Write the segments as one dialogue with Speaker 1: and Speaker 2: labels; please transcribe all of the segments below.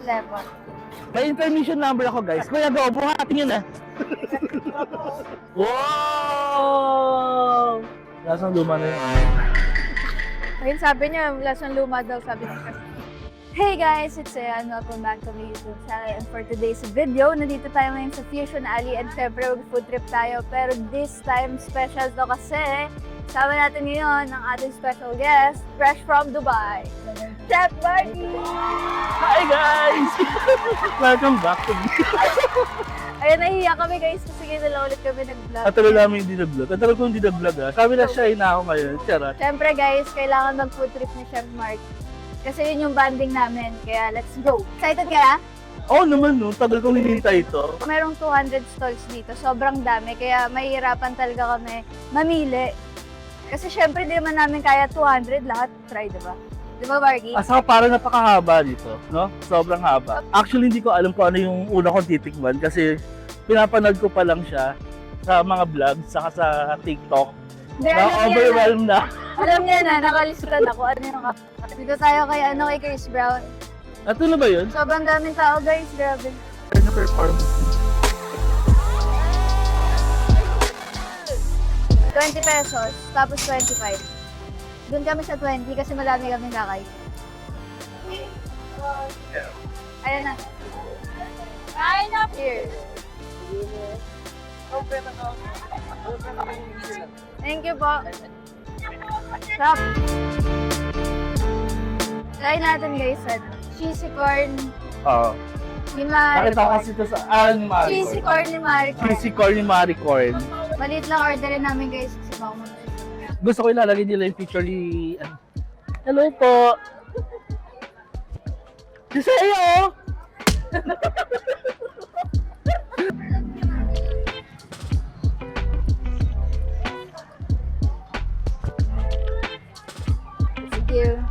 Speaker 1: lemon.
Speaker 2: May intermission number ako, guys. Kuya, go. Buhatin yun, Wow! Lasang luma na yun.
Speaker 1: Ayun, sabi niya, lasang luma daw, sabi niya. Hey guys, it's Ayan. Welcome back to my YouTube channel. And for today's video, nandito tayo ngayon sa Fusion Alley and syempre mag-food trip tayo. Pero this time, special to kasi sama natin ngayon ang ating special guest, fresh from Dubai, Chef Marky!
Speaker 2: Hi, guys! Welcome back to me.
Speaker 1: Ayun, nahihiya kami guys kasi ngayon na ulit kami nag-vlog.
Speaker 2: At namin hindi nag-vlog. At kung hindi nag-vlog, Sabi na siya na ako ngayon. Charot.
Speaker 1: Syempre guys, kailangan mag-food trip ni Chef Marky. Kasi yun yung banding namin, kaya let's go! Excited ka na?
Speaker 2: Oo naman, no. Tagal kong hinihintay ito.
Speaker 1: Merong 200 stalls dito, sobrang dami, kaya mahihirapan talaga kami mamili. Kasi syempre di naman namin kaya 200 lahat try, diba? Diba, Marky?
Speaker 2: Saka parang napakahaba dito, no? Sobrang haba. Actually, hindi ko alam kung ano yung una kong titikman kasi pinapanood ko pa lang siya sa mga vlogs, saka sa TikTok. Na-overwhelmed na.
Speaker 1: Alam niya na, nakalimutan ako. Ano yung dito tayo kay Chris Brown.
Speaker 2: Ito na ba yun?
Speaker 1: Sobrang daming tao, guys. Grabe.
Speaker 2: Ano performance?
Speaker 1: 20 pesos, tapos 25. Doon kami sa 20 kasi madami kami kakay. Ayan na. Kain na! Here. Thank you po. Stop. Try natin guys, cheesy corn.
Speaker 2: Oo.
Speaker 1: Ni Marie
Speaker 2: Nakita ko kasi ito sa Marie
Speaker 1: Cheesy corn ni Marie Corn.
Speaker 2: Cheesy corn ni Marie Corn.
Speaker 1: Maliit lang orderin namin guys kasi baka mag-
Speaker 2: Gusto ko ilalagay nila yung picture ni... Hello po! Si Seo!
Speaker 1: Thank you.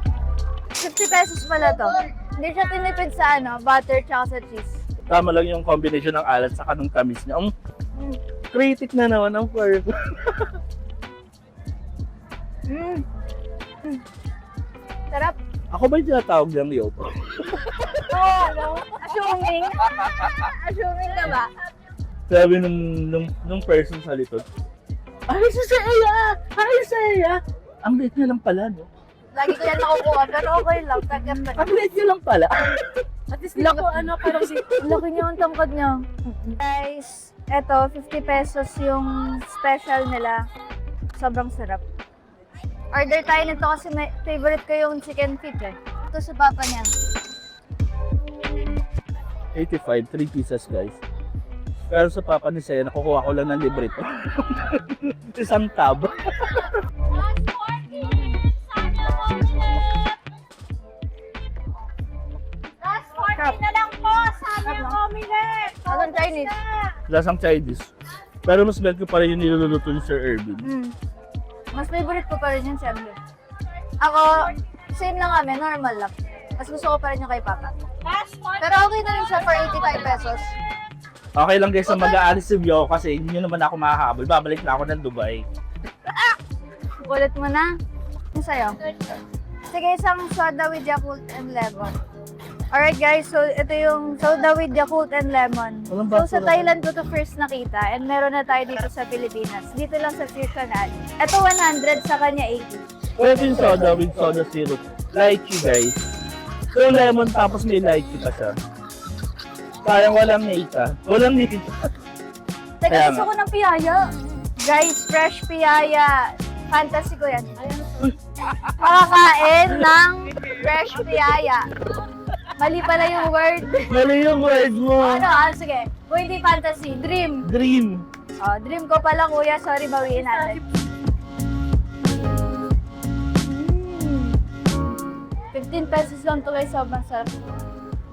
Speaker 1: 50 pesos pala to. Hindi siya tinipid sa butter tsaka sa cheese.
Speaker 2: Tama lang yung combination ng alat sa kanong tamis niya. Critic na naman ang first.
Speaker 1: Sarap.
Speaker 2: Ako ba yung tinatawag niyang Lyoto?
Speaker 1: Oo, Assuming. Assuming ka ba?
Speaker 2: Sabi nung person sa likod, ay, si Seiya! Ay, Seiya! Ang liit niya lang pala, no?
Speaker 1: Lagi ko yan nakukuha, pero okay lang. Tagam na.
Speaker 2: Ang liit niya lang pala.
Speaker 1: At least laki, parang laki niya ang tangkad niya. Guys, eto, 50 pesos yung special nila. Sobrang sarap. Order tayo nito kasi may favorite ko yung chicken feet eh. Ito sa papa niya.
Speaker 2: 85, 3 pieces, guys. Pero sa papa ni Seiya, nakukuha ko lang ng libre to. Isang tab.
Speaker 3: Last 40 na lang po, sabi ang omelette.
Speaker 1: Anong Chinese?
Speaker 2: Lasang Chinese. Pero mas bet ko pa rin yung niluluto ni Sir Erwin.
Speaker 1: Mas favorite ko pa rin yun, syempre. Ako, same lang kami, normal lang. Mas gusto ko pa rin yung kay Papa.
Speaker 3: Last 40.
Speaker 1: Pero okay na rin siya for 85 pesos.
Speaker 2: Okay lang guys, na mag-aalis si Bio kasi hindi nyo naman ako makahabol. Babalik na ako ng Dubai.
Speaker 1: Kulit mo na. Yung sa'yo. Sige, isang soda with Yakult and lemon. Alright guys, so ito yung soda with Yakult and lemon.
Speaker 2: Walang
Speaker 1: So
Speaker 2: baso
Speaker 1: sa
Speaker 2: lang.
Speaker 1: Thailand ko to first nakita and meron na tayo dito sa Pilipinas. Dito lang sa Fusion Alley. Ito 100, sa kanya 80.
Speaker 2: Pwede yung soda with soda syrup. Lychee guys. So lemon tapos may lychee pa siya. Sayang walang nita. Walang nita.
Speaker 1: Teka,
Speaker 2: Kaya
Speaker 1: gusto
Speaker 2: nga.
Speaker 1: ko ng piyaya. Guys, fresh piyaya. Fantasy ko yan. Makakain ng fresh piyaya. Mali pala yung word.
Speaker 2: Mali yung word mo.
Speaker 1: Sige. Kung hindi fantasy, dream.
Speaker 2: Dream.
Speaker 1: Oh, dream ko pala kuya. Sorry, bawiin natin. 15 pesos lang to guys. Sobrang sarap.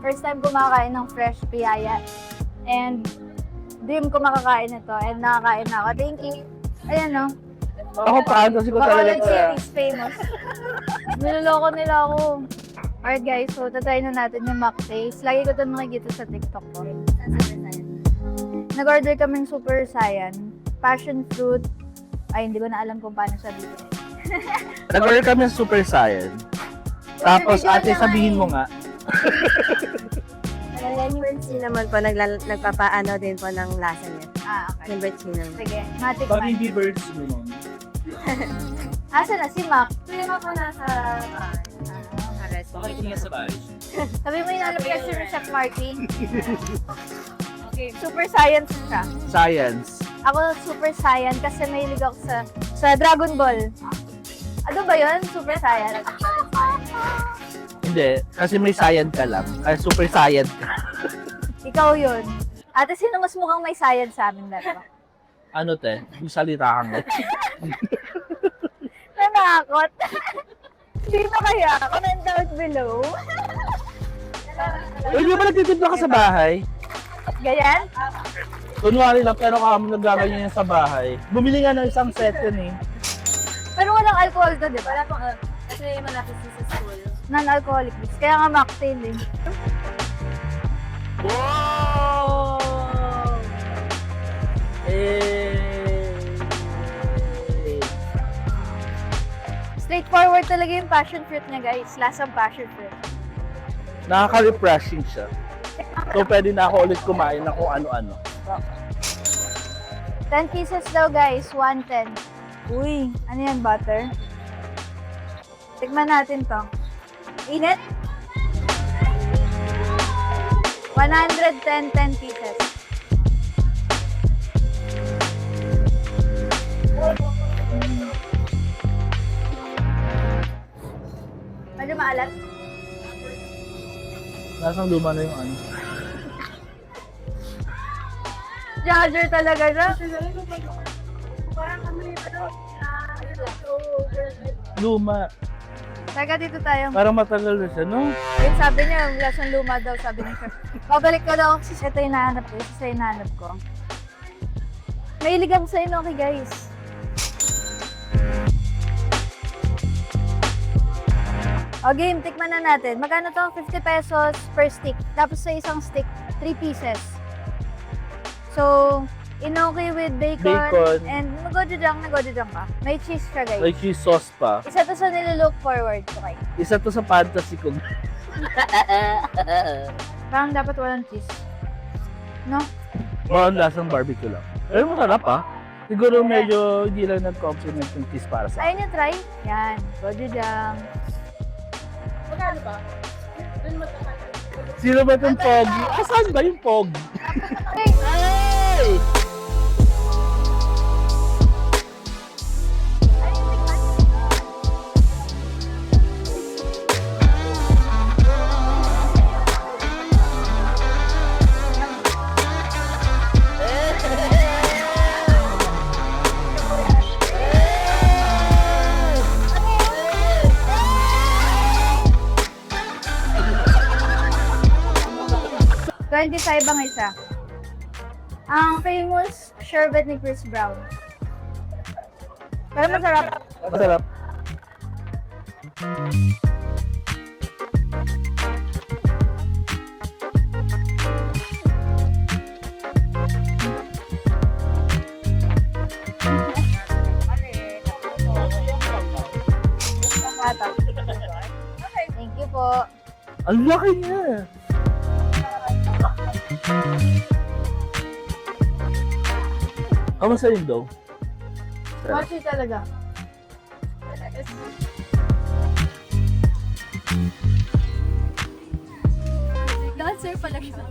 Speaker 1: First time kumakain ng fresh piyaya. And dream ko makakain ito. And nakakain na ako. Thank you. Ayan no.
Speaker 2: Ako fantasy ko talaga
Speaker 1: Bacolod
Speaker 2: to.
Speaker 1: series, famous. Niloloko nila ako. Alright guys, so tatry na natin yung mock taste. Lagi ko ito nakikita sa TikTok ko. Nag-order kaming Super Saiyan, passion fruit. Ay, hindi ko na alam kung paano sabihin.
Speaker 2: Nag-order kami ng Super Saiyan. Tapos
Speaker 1: Video
Speaker 2: ate
Speaker 1: na
Speaker 2: sabihin
Speaker 1: nga
Speaker 2: mo
Speaker 1: eh.
Speaker 2: nga.
Speaker 4: Yung cinnamon po, nagpapaano din po ng lasa niya.
Speaker 1: Okay.
Speaker 4: Yung burnt cinnamon.
Speaker 1: Sige, matik
Speaker 2: Pag
Speaker 1: man.
Speaker 2: hindi birds mo nun.
Speaker 1: Asa na si Mac?
Speaker 4: Yung ako nasa rest.
Speaker 2: Bakit hindi sa bahay?
Speaker 1: Sabi mo yung alam kasi ni Chef Marky. Okay. Super science siya.
Speaker 2: Science.
Speaker 1: Ako super saiyan kasi mahilig ako sa Dragon Ball. Ano ba yun? Super saiyan?
Speaker 2: Hindi, kasi may science ka lang. Kaya super science ka.
Speaker 1: Ikaw yun. Ate, sino mas mukhang may science sa amin dalawa?
Speaker 2: Ano te? Yung salita kang
Speaker 1: Nanakot. Sino kaya? Comment down below.
Speaker 2: Hindi ba nagtitimpla ka sa bahay?
Speaker 1: Ganyan?
Speaker 2: Kunwari lang, pero kami nagaganyan yan sa bahay. Bumili nga ng isang set yun eh.
Speaker 1: Pero walang alcohol to, di ba?
Speaker 4: Wala pong, kasi malapit sa school.
Speaker 1: Non-alcoholic mix. Kaya nga mocktail eh.
Speaker 2: Wow!
Speaker 1: Straightforward talaga yung passion fruit niya, guys. Lasang passion fruit.
Speaker 2: Nakaka-refreshing siya. So, pwede na ako ulit kumain ng kung ano-ano.
Speaker 1: 10 pieces daw, guys. 110. Uy, ano yan, butter? Tikman natin to. Init? 110, 10 pieces. Medyo maalat.
Speaker 2: Nasang luma na yung ano.
Speaker 1: Judger talaga siya.
Speaker 2: Luma.
Speaker 1: Teka, dito tayo.
Speaker 2: Parang matagal na siya, no?
Speaker 1: Ayun, sabi niya, lasang luma daw, sabi ni Chef. Babalik ko daw kasi ito yung nahanap ko. Isa yung nahanap ko. Mahilig ako sa inoki, guys. O game, tikman na natin. Magkano to? 50 pesos per stick. Tapos sa isang stick, 3 pieces. So, inoki with bacon. And nag-gochujang ka. May cheese siya, guys.
Speaker 2: May cheese sauce pa.
Speaker 1: Isa to sa nililook forward ko, kay.
Speaker 2: Isa to sa fantasy ko.
Speaker 1: Parang dapat walang cheese. No?
Speaker 2: Parang lasang barbecue lang. Pero masarap ah. Siguro medyo hindi lang nag-compliment yung cheese para sa akin.
Speaker 1: Ayun yung try. Yan. Gochujang.
Speaker 2: Sino ba itong pogi? Asan ba yung pogi? Hey!
Speaker 1: 25 ang isa. Ang famous sherbet ni Chris Brown. Pero masarap.
Speaker 2: Masarap.
Speaker 1: Thank you po.
Speaker 2: Ang laki niya. Kamusta yung dough?
Speaker 1: Mochi talaga. Dancer pala siya.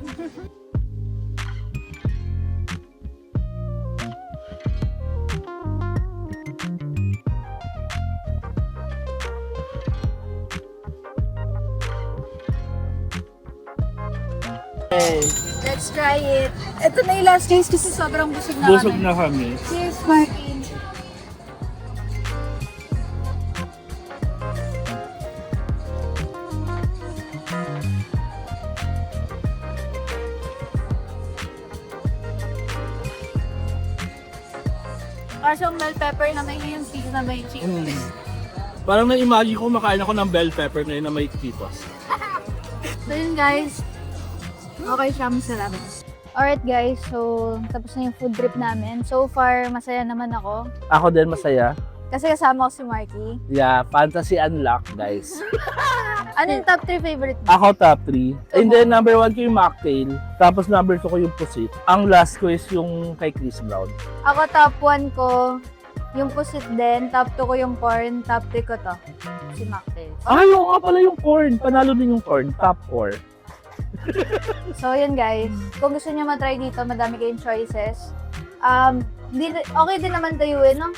Speaker 2: Hey,
Speaker 1: Let's try it. Ito na yung last taste kasi sobrang busog na
Speaker 2: busog
Speaker 1: kami.
Speaker 2: na kami.
Speaker 1: Cheers, Martin. Kaso yung bell pepper na may yung cheese na may cheese.
Speaker 2: Parang na-imagine ko makain ako ng bell pepper na yun na may chitos.
Speaker 1: So yun guys, okay siya, masarap. Alright guys, so tapos na yung food trip namin. So far, masaya naman ako.
Speaker 2: Ako din masaya.
Speaker 1: Kasi kasama ko si Marky.
Speaker 2: Yeah, Fantasy Unlock, guys.
Speaker 1: Ano yung top 3 favorite mo?
Speaker 2: Ako top 3. And then number 1 ko yung mocktail. Tapos number 2 ko yung pusit. Ang last ko is yung kay Chris Brown.
Speaker 1: Ako top 1 ko, yung pusit din. Top 2 ko yung corn. Top 3 ko to, si Mocktail.
Speaker 2: Ay, oo nga pala yung corn. Panalo din yung corn. Top 4.
Speaker 1: So, yun guys. Kung gusto niyo matry dito, madami kayong choices. Okay din naman dayuin, no?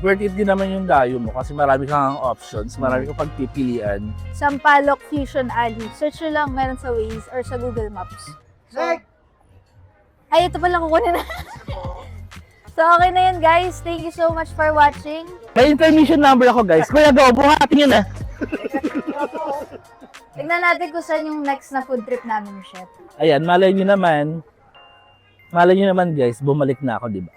Speaker 2: Worth it din naman yung dayo mo kasi marami kang options. Marami kang pagpipilian.
Speaker 1: Sampaloc Fusion Alley. Search nyo lang, meron sa Waze or sa Google Maps. So, ay, ito pala kukunin na. So, okay na yun guys. Thank you so much for watching.
Speaker 2: May information number ako, guys. Kuya, go. Buhatin yun, ah.
Speaker 1: Tignan natin kung saan yung next na food trip namin, Chef.
Speaker 2: Ayan, malay nyo naman. Malay nyo naman, guys. Bumalik na ako, di ba?